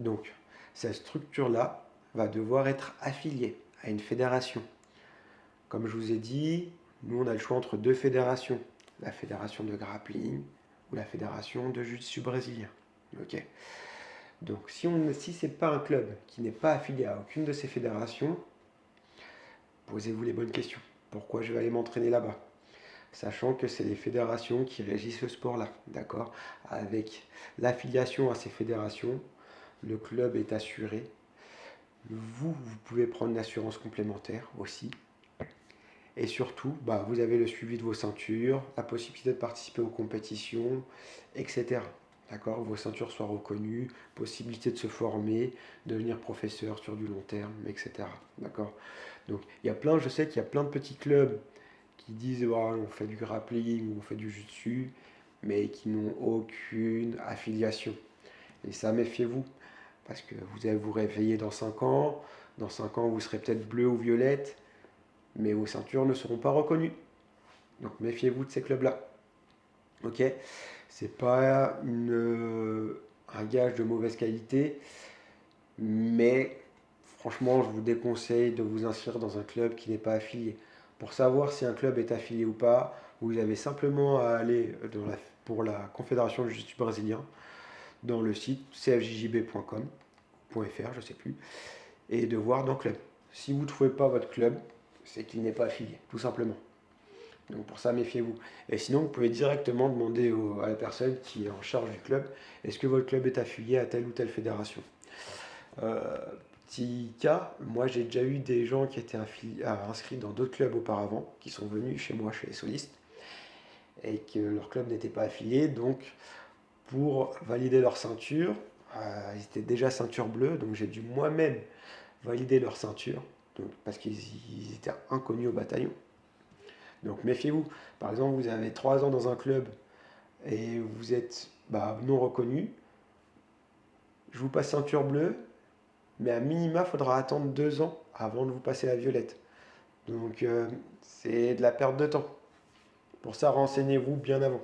Donc, cette structure-là va devoir être affiliée à une fédération. Comme je vous ai dit, nous on a le choix entre deux fédérations, la fédération de grappling ou la fédération de jiu-jitsu brésilien. Ok. Donc si ce n'est pas un club qui n'est pas affilié à aucune de ces fédérations, posez-vous les bonnes questions. Pourquoi je vais aller m'entraîner là-bas? Sachant que c'est les fédérations qui régissent ce sport-là, d'accord? Avec l'affiliation à ces fédérations, le club est assuré. Vous pouvez prendre une assurance complémentaire aussi. Et surtout, vous avez le suivi de vos ceintures, la possibilité de participer aux compétitions, etc. D'accord? Vos ceintures soient reconnues, possibilité de se former, devenir professeur sur du long terme, etc. D'accord? Donc, je sais qu'il y a plein de petits clubs qui disent oh, on fait du grappling ou on fait du jiu-jitsu, mais qui n'ont aucune affiliation. Et ça, méfiez-vous, parce que vous allez vous réveiller dans 5 ans. Dans 5 ans, vous serez peut-être bleu ou violette, mais vos ceintures ne seront pas reconnues. Donc méfiez-vous de ces clubs-là. Ok? C'est pas un gage de mauvaise qualité, mais franchement, je vous déconseille de vous inscrire dans un club qui n'est pas affilié. Pour savoir si un club est affilié ou pas, vous avez simplement à aller pour la Confédération du Jiu-Jitsu brésilien dans le site cfjjb.com.fr, je ne sais plus, et de voir dans le club. Si vous ne trouvez pas votre club, c'est qu'il n'est pas affilié, tout simplement. Donc pour ça, méfiez-vous. Et sinon, vous pouvez directement demander à la personne qui est en charge du club, est-ce que votre club est affilié à telle ou telle fédération? Euh, Petit cas, moi j'ai déjà eu des gens qui étaient inscrits dans d'autres clubs auparavant, qui sont venus chez moi, chez les solistes, et que leur club n'était pas affilié. Donc pour valider leur ceinture, ils étaient déjà ceinture bleue, donc j'ai dû moi-même valider leur ceinture, donc, parce qu'ils étaient inconnus au bataillon. Donc méfiez-vous. Par exemple, vous avez 3 ans dans un club et vous êtes non reconnu. Je vous passe ceinture bleue, mais à minima, il faudra attendre 2 ans avant de vous passer la violette. Donc c'est de la perte de temps. Pour ça, renseignez-vous bien avant.